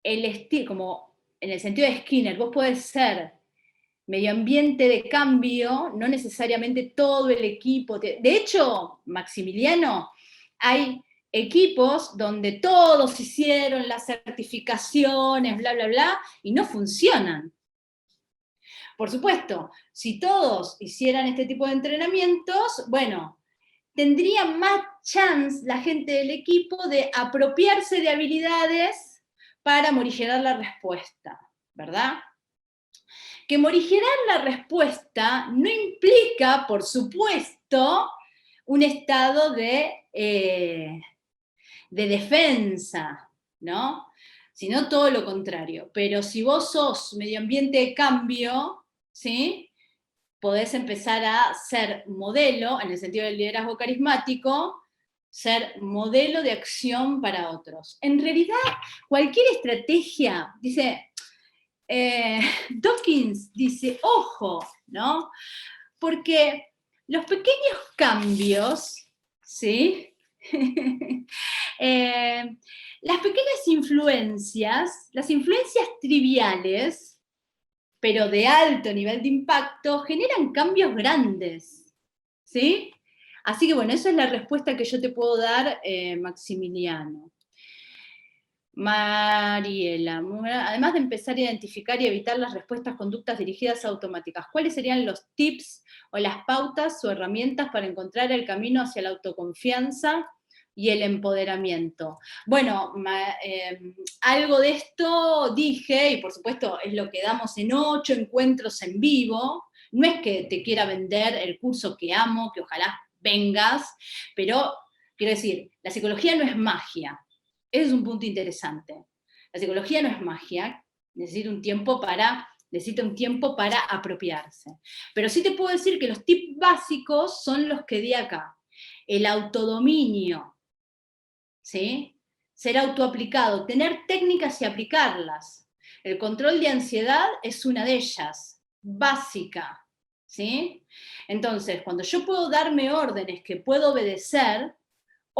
el estilo, como en el sentido de Skinner, vos podés ser medio ambiente de cambio, no necesariamente todo el equipo. De hecho, Maximiliano, hay equipos donde todos hicieron las certificaciones, bla, bla, bla, y no funcionan. Por supuesto, si todos hicieran este tipo de entrenamientos, bueno, tendría más chance la gente del equipo de apropiarse de habilidades para morigerar la respuesta, ¿verdad? Que morigerar la respuesta no implica, por supuesto, un estado de defensa, ¿no? Sino todo lo contrario. Pero si vos sos medio ambiente de cambio, ¿sí? Podés empezar a ser modelo, en el sentido del liderazgo carismático, ser modelo de acción para otros. En realidad, cualquier estrategia, dice, Dawkins dice, ojo, ¿no? Porque los pequeños cambios, ¿sí? Las pequeñas influencias, las influencias triviales, pero de alto nivel de impacto, generan cambios grandes, ¿sí? Así que bueno, esa es la respuesta que yo te puedo dar, Maximiliano. Mariela, además de empezar a identificar y evitar las respuestas conductas dirigidas automáticas, ¿cuáles serían los tips o las pautas o herramientas para encontrar el camino hacia la autoconfianza y el empoderamiento? Bueno, algo de esto dije, y por supuesto es lo que damos en 8 encuentros en vivo. No es que te quiera vender el curso que amo, que ojalá vengas, pero quiero decir, la psicología no es magia. Ese es un punto interesante. La psicología no es magia, necesita un tiempo para apropiarse. Pero sí te puedo decir que los tips básicos son los que di acá. El autodominio, ¿sí? Ser autoaplicado, tener técnicas y aplicarlas. El control de ansiedad es una de ellas, básica, ¿sí? Entonces, cuando yo puedo darme órdenes que puedo obedecer,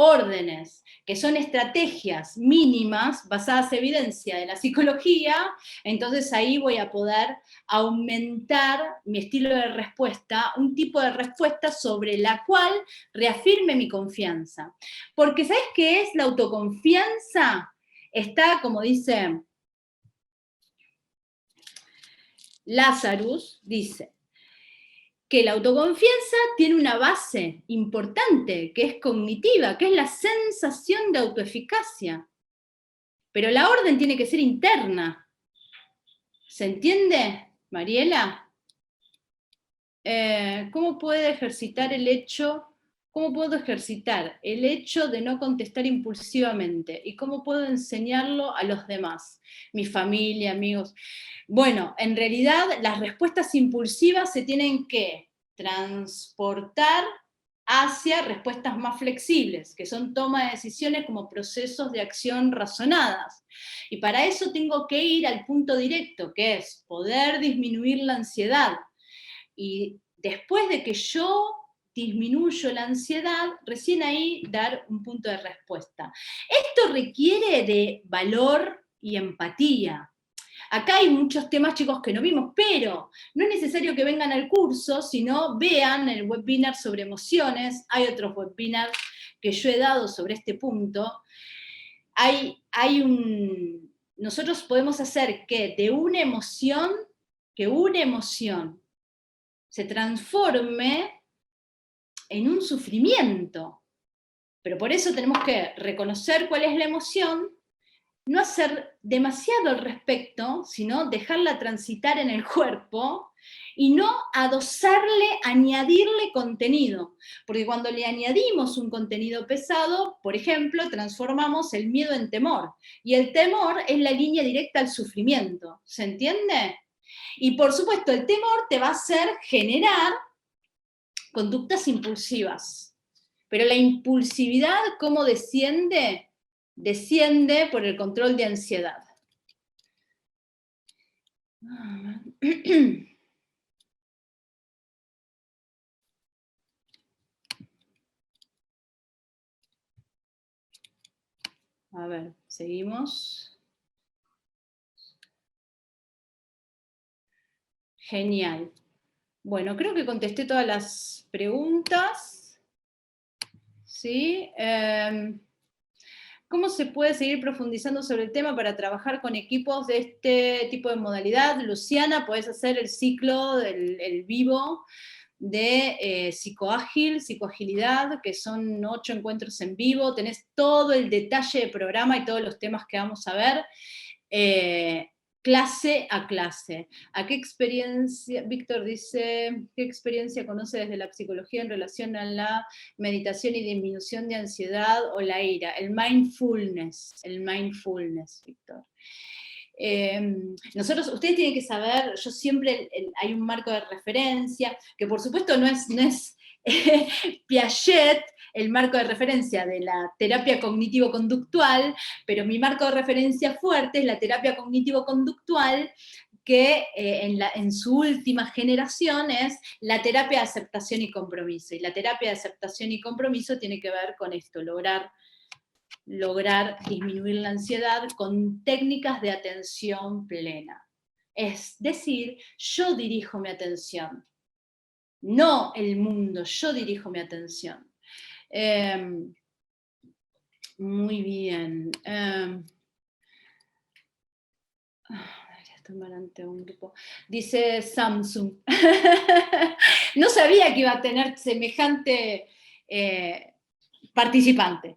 órdenes, que son estrategias mínimas basadas en evidencia de la psicología, entonces ahí voy a poder aumentar mi estilo de respuesta, un tipo de respuesta sobre la cual reafirme mi confianza. Porque ¿sabes qué es la autoconfianza? Está, como dice Lazarus, dice, que la autoconfianza tiene una base importante, que es cognitiva, que es la sensación de autoeficacia. Pero la orden tiene que ser interna. ¿Se entiende, Mariela? ¿Cómo puedo ejercitar el hecho de no contestar impulsivamente? ¿Y cómo puedo enseñarlo a los demás? Mi familia, amigos. Bueno, en realidad las respuestas impulsivas se tienen que transportar hacia respuestas más flexibles, que son toma de decisiones como procesos de acción razonadas. Y para eso tengo que ir al punto directo, que es poder disminuir la ansiedad. Y después de que yo disminuyo la ansiedad, recién ahí dar un punto de respuesta. Esto requiere de valor y empatía. Acá hay muchos temas, chicos, que no vimos, pero no es necesario que vengan al curso, sino vean el webinar sobre emociones. Hay otros webinars que yo he dado sobre este punto. Nosotros podemos hacer que una emoción se transforme en un sufrimiento. Pero por eso tenemos que reconocer cuál es la emoción, no hacer demasiado al respecto, sino dejarla transitar en el cuerpo y no adosarle, añadirle contenido. Porque cuando le añadimos un contenido pesado, por ejemplo, transformamos el miedo en temor. Y el temor es la línea directa al sufrimiento. ¿Se entiende? Y por supuesto, el temor te va a hacer generar conductas impulsivas. Pero la impulsividad, ¿cómo desciende? Desciende por el control de ansiedad. A ver, seguimos. Genial. Bueno, creo que contesté todas las preguntas. ¿Sí? ¿Cómo se puede seguir profundizando sobre el tema para trabajar con equipos de este tipo de modalidad? Luciana, podés hacer el ciclo del vivo de psicoágil, psicoagilidad, que son 8 encuentros en vivo, tenés todo el detalle de programa y todos los temas que vamos a ver, clase a clase. ¿A qué experiencia, Víctor dice, qué experiencia conoce desde la psicología en relación a la meditación y disminución de ansiedad o la ira? El mindfulness, Víctor. Ustedes tienen que saber, yo siempre hay un marco de referencia, que por supuesto no es Piaget, el marco de referencia de la terapia cognitivo-conductual, pero mi marco de referencia fuerte es la terapia cognitivo-conductual, que en su última generación es la terapia de aceptación y compromiso. Y la terapia de aceptación y compromiso tiene que ver con esto, lograr disminuir la ansiedad con técnicas de atención plena. Es decir, yo dirijo mi atención, no el mundo, yo dirijo mi atención. Muy bien. Tomar ante un grupo. Dice Samsung. No sabía que iba a tener semejante participante.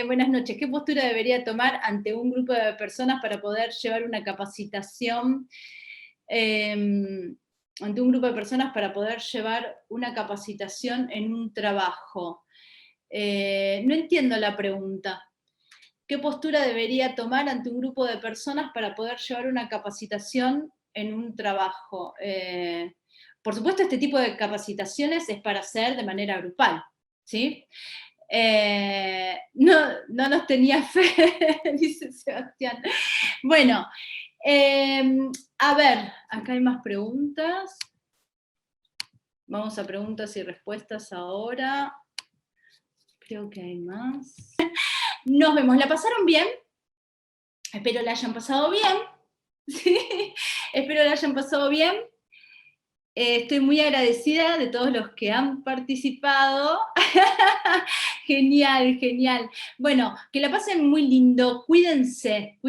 Buenas noches. ¿Qué postura debería tomar ante un grupo de personas para poder llevar una capacitación? Ante un grupo de personas para poder llevar una capacitación en un trabajo. No entiendo la pregunta. ¿Qué postura debería tomar ante un grupo de personas para poder llevar una capacitación en un trabajo? Por supuesto, este tipo de capacitaciones es para hacer de manera grupal, ¿sí? No nos tenía fe, dice Sebastián. Bueno, a ver, acá hay más preguntas. Vamos a preguntas y respuestas ahora. Creo que hay más. Nos vemos. ¿La pasaron bien? Espero la hayan pasado bien. ¿Sí? Espero la hayan pasado bien. Estoy muy agradecida de todos los que han participado. Genial, genial. Bueno, que la pasen muy lindo. Cuídense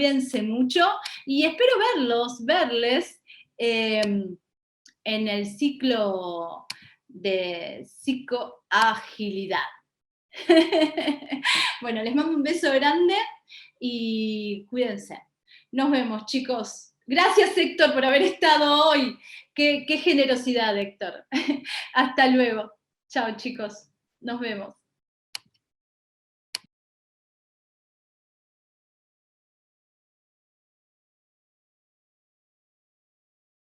mucho. Y espero verles en el ciclo de psicoagilidad. Bueno, les mando un beso grande y cuídense. Nos vemos, chicos. Gracias, Héctor, por haber estado hoy. Qué generosidad, Héctor. Hasta luego. Chao, chicos. Nos vemos.